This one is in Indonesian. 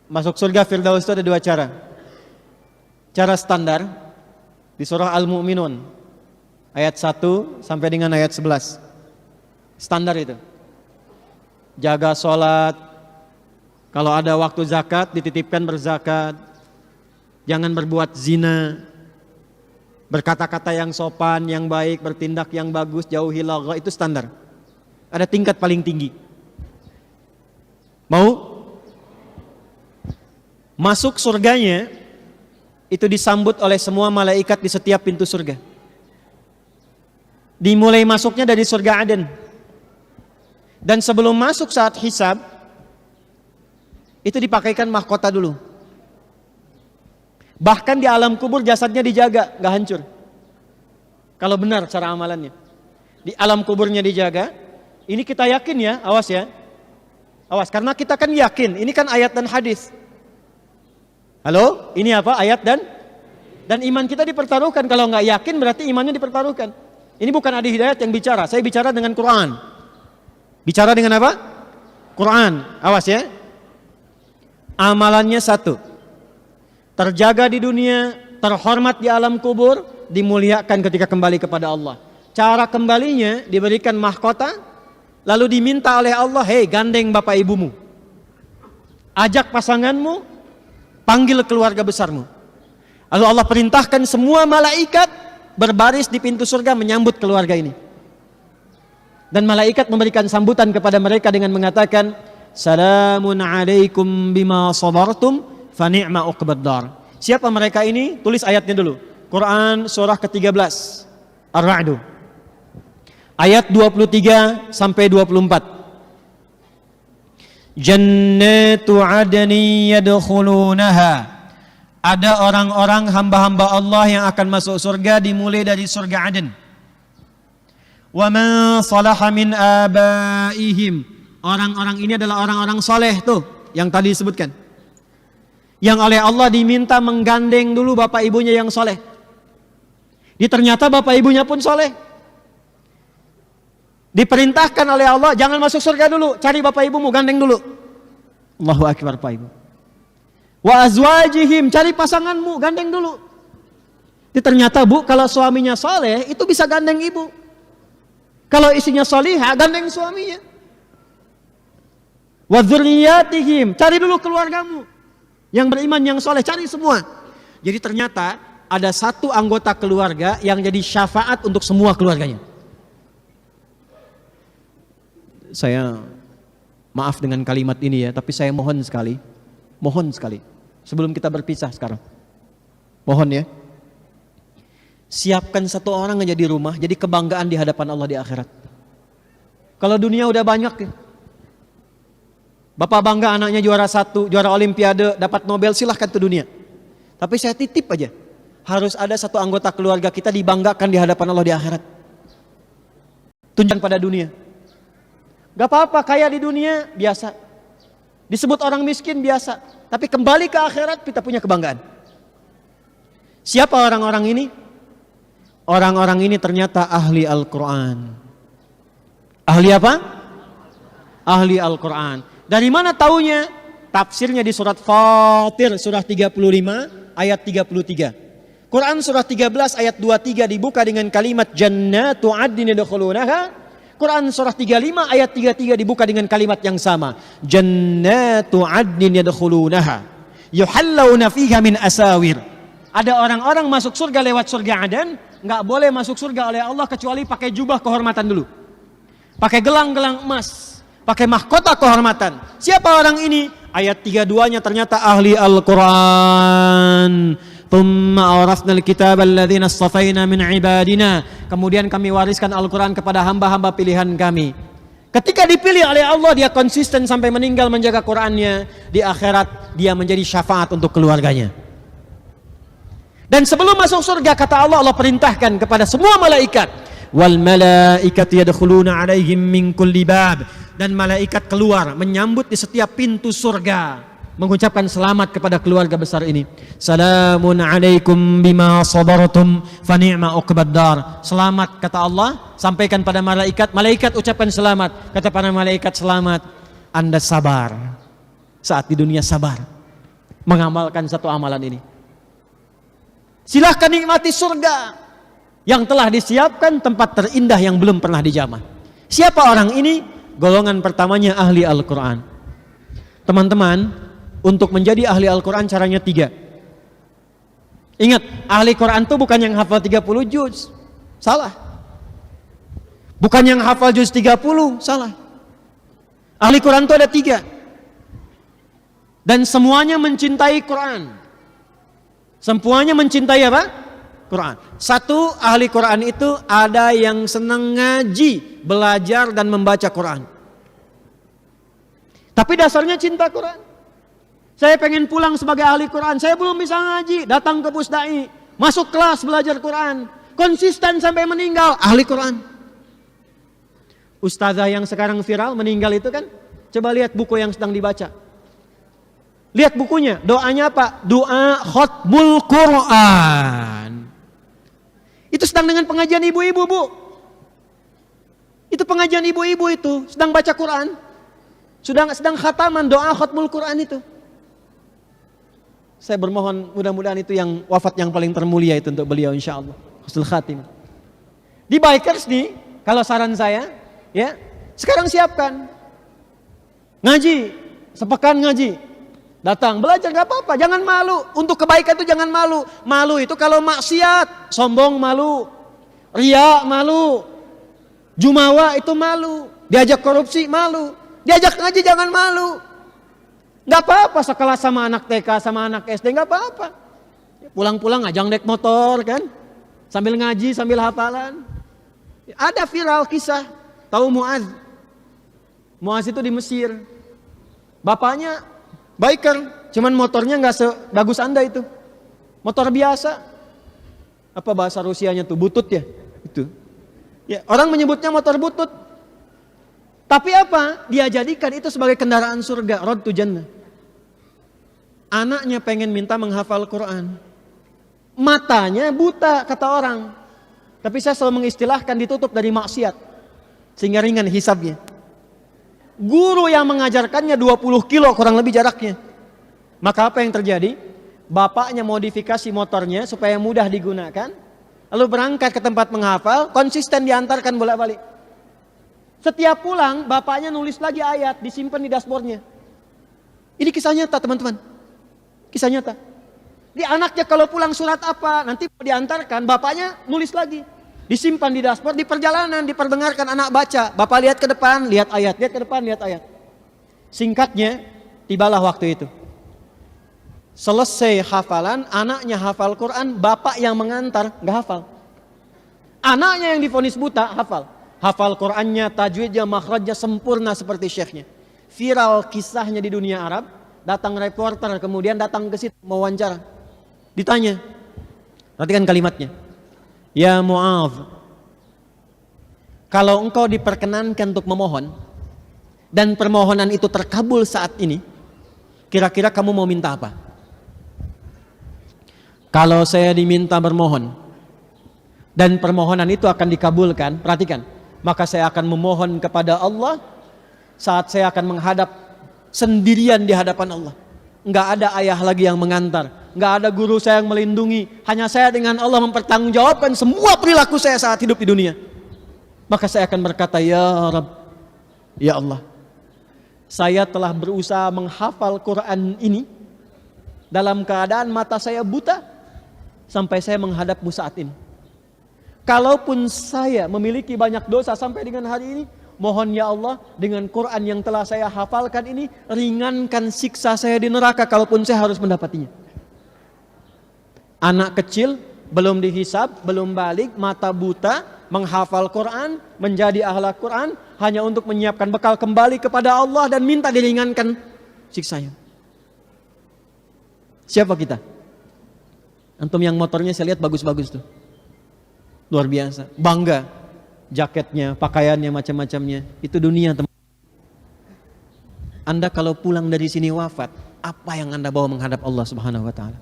Masuk surga Firdaus itu ada dua cara. Cara standar di surah Al-Mu'minun ayat 1 sampai dengan ayat 11. Standar itu. Jaga sholat, kalau ada waktu zakat dititipkan berzakat, jangan berbuat zina, berkata-kata yang sopan, yang baik, bertindak yang bagus, jauhi lagha, itu standar. Ada tingkat paling tinggi. Mau? Masuk surganya itu disambut oleh semua malaikat di setiap pintu surga. Dimulai masuknya dari surga Aden. Dan sebelum masuk saat hisab, itu dipakaikan mahkota dulu. Bahkan di alam kubur jasadnya dijaga, gak hancur. Kalau benar cara amalannya. Di alam kuburnya dijaga. Ini kita yakin ya, awas ya. Awas, karena kita kan yakin, ini kan ayat dan hadis. Halo, ini apa? Ayat dan iman kita dipertaruhkan. Kalau nggak yakin berarti imannya dipertaruhkan. Ini bukan Adi Hidayat yang bicara. Saya bicara dengan Quran. Bicara dengan apa? Quran. Awas ya. Amalannya satu. Terjaga di dunia, terhormat di alam kubur, dimuliakan ketika kembali kepada Allah. Cara kembalinya diberikan mahkota, lalu diminta oleh Allah, hei gandeng bapak ibumu. Ajak pasanganmu, panggil keluarga besarmu. Lalu Allah perintahkan semua malaikat berbaris di pintu surga menyambut keluarga ini. Dan malaikat memberikan sambutan kepada mereka dengan mengatakan, Salamun alaikum bima sabartum fa ni'ma uqbaddar. Siapa mereka ini? Tulis ayatnya dulu. Quran surah ke-13 Ar-Ra'd. Ayat 23 sampai 24. Jannatu adni yadkhulunaha. Ada orang-orang hamba-hamba Allah yang akan masuk surga dimulai dari surga Aden. Wa man salaha min abaihim. Orang-orang ini adalah orang-orang soleh tuh yang tadi disebutkan. Yang oleh Allah diminta menggandeng dulu bapak ibunya yang soleh. Ternyata bapak ibunya pun soleh. Diperintahkan oleh Allah, jangan masuk surga dulu, cari bapak ibumu, gandeng dulu. Allahu Akbar Pak Ibu. Wa azwajihim, cari pasanganmu, gandeng dulu. Ternyata Bu, kalau suaminya soleh, itu bisa gandeng ibu. Kalau isinya solihah, gandeng suaminya. Wa dzurriyyatihim, cari dulu keluargamu. Yang beriman, yang soleh, cari semua. Jadi ternyata ada satu anggota keluarga yang jadi syafaat untuk semua keluarganya. Saya maaf dengan kalimat ini ya, tapi saya mohon sekali, sebelum kita berpisah sekarang, mohon ya, siapkan satu orang aja di rumah, jadi kebanggaan di hadapan Allah di akhirat. Kalau dunia udah banyak ya, bapak bangga anaknya juara 1, juara olimpiade, dapat Nobel, silahkan ke dunia. Tapi saya titip aja, harus ada satu anggota keluarga kita dibanggakan di hadapan Allah di akhirat. Tunjukkan pada dunia. Gak apa-apa kaya di dunia, biasa. Disebut orang miskin, biasa. Tapi kembali ke akhirat, kita punya kebanggaan. Siapa orang-orang ini? Orang-orang ini ternyata ahli Al-Quran. Ahli apa? Ahli Al-Quran. Dari mana taunya? Tafsirnya di surat Fatir, surah 35, ayat 33. Quran surah 13, ayat 23 dibuka dengan kalimat Jannatu adnin yadkhulunaha. Quran surah 35 ayat 33 dibuka dengan kalimat yang sama. Jannatu adnin yadkhulunaha yuhallawna fiha min asawir. Ada orang-orang masuk surga lewat surga Aden, enggak boleh masuk surga oleh Allah kecuali pakai jubah kehormatan dulu. Pakai gelang-gelang emas, pakai mahkota kehormatan. Siapa orang ini? Ayat 32-nya ternyata ahli Al-Qur'an. Thumma awrasnal kitab alladzina astafaina min ibadina. Kemudian kami wariskan Al-Quran kepada hamba-hamba pilihan kami. Ketika dipilih oleh Allah, dia konsisten sampai meninggal menjaga Qurannya. Di akhirat dia menjadi syafaat untuk keluarganya. Dan sebelum masuk surga, kata Allah, Allah perintahkan kepada semua malaikat, wal malaikatu yadkhuluna alaihim min kulli bab. Dan malaikat keluar menyambut di setiap pintu surga, mengucapkan selamat kepada keluarga besar ini. Salamun alaikum bima sabartum fa ni'ma uqbaddar. Selamat kata Allah, sampaikan pada malaikat. Malaikat ucapkan selamat. Kata para malaikat, selamat, Anda sabar. Saat di dunia sabar. mengamalkan satu amalan ini. Silahkan nikmati surga yang telah disiapkan, tempat terindah yang belum pernah dijamah. Siapa orang ini? Golongan pertamanya ahli Al-Quran. Teman-teman, untuk menjadi ahli Al-Quran caranya 3. Ingat, ahli Quran itu bukan yang hafal 30 juz. Salah. Bukan yang hafal juz 30. Salah. Ahli Quran itu ada 3. Dan semuanya mencintai Quran. Semuanya mencintai apa? Quran. Satu, ahli Quran itu ada yang senang ngaji, belajar dan membaca Quran. Tapi dasarnya cinta Quran. Saya pengen pulang sebagai ahli Quran, saya belum bisa ngaji, datang ke pusdai, masuk kelas belajar Quran, konsisten sampai meninggal, ahli Quran. Ustazah yang sekarang viral meninggal itu kan, coba lihat buku yang sedang dibaca. Lihat bukunya, doanya apa? Doa khotbul Quran. Itu sedang dengan pengajian ibu-ibu, Bu. Itu pengajian ibu-ibu itu, sedang baca Quran. Sedang khataman doa khotbul Quran itu. Saya bermohon mudah-mudahan itu yang wafat yang paling termulia itu untuk beliau insyaallah. Husnul khatimah. Di Bikers nih, kalau saran saya, ya, sekarang siapkan. Ngaji, sepekan ngaji. Datang, belajar gak apa-apa, jangan malu. Untuk kebaikan itu jangan malu. Malu itu kalau maksiat, sombong malu. Ria malu. Jumawa itu malu. Diajak korupsi malu. Diajak ngaji jangan malu. Gak apa-apa sekelas sama anak TK, sama anak SD, gak apa-apa. Pulang-pulang ngajang naik motor kan. Sambil ngaji, sambil hafalan. Ada viral kisah. Tahu Muaz? Muaz itu di Mesir. Bapaknya biker, cuman motornya nggak sebagus Anda itu. Motor biasa. Apa bahasa Rusianya tuh? Butut ya? Itu. Ya, orang menyebutnya motor butut. Tapi apa? Dia jadikan itu sebagai kendaraan surga, road to jannah. Anaknya pengen minta menghafal Quran. Matanya buta kata orang. Tapi saya selalu mengistilahkan ditutup dari maksiat. Sehingga ringan hisabnya. Guru yang mengajarkannya 20 kilo kurang lebih jaraknya. Maka apa yang terjadi? Bapaknya modifikasi motornya supaya mudah digunakan. Lalu berangkat ke tempat menghafal, konsisten diantarkan bolak-balik. Setiap pulang, bapaknya nulis lagi ayat, disimpan di dashboardnya. Ini kisah nyata teman-teman. Kisah nyata. Di anaknya kalau pulang surat apa, nanti diantarkan, bapaknya nulis lagi. Disimpan di dashboard, di perjalanan, diperdengarkan anak baca. Bapak lihat ke depan, lihat ayat, lihat ke depan, lihat ayat. Singkatnya, tibalah waktu itu. Selesai hafalan, anaknya hafal Quran, bapak yang mengantar, gak hafal. Anaknya yang divonis buta, hafal. Hafal Qurannya, tajwidnya, makhrajnya sempurna seperti syekhnya. Viral kisahnya di dunia Arab, datang reporter, kemudian datang ke situ, mewawancara. Ditanya, perhatikan kalimatnya. Ya Mu'adz, kalau engkau diperkenankan untuk memohon dan permohonan itu terkabul saat ini, kira-kira kamu mau minta apa? Kalau saya diminta bermohon dan permohonan itu akan dikabulkan, perhatikan, maka saya akan memohon kepada Allah saat saya akan menghadap sendirian di hadapan Allah. Enggak ada ayah lagi yang mengantar, enggak ada guru saya yang melindungi, hanya saya dengan Allah mempertanggungjawabkan semua perilaku saya saat hidup di dunia. Maka saya akan berkata, ya Rabb, ya Allah, saya telah berusaha menghafal Quran ini dalam keadaan mata saya buta sampai saya menghadapmu saat ini. Kalaupun saya memiliki banyak dosa sampai dengan hari ini, mohon ya Allah, dengan Quran yang telah saya hafalkan ini, ringankan siksa saya di neraka kalaupun saya harus mendapatinya. Anak kecil, belum dihisab, belum balik, mata buta, menghafal Quran, menjadi ahlak Quran, hanya untuk menyiapkan bekal kembali kepada Allah dan minta diringankan siksanya. Siapa kita? Antum yang motornya saya lihat bagus-bagus tuh. Luar biasa, bangga. Jaketnya, pakaiannya, macam-macamnya. Itu dunia teman. Anda kalau pulang dari sini wafat, apa yang Anda bawa menghadap Allah Subhanahu wa ta'ala?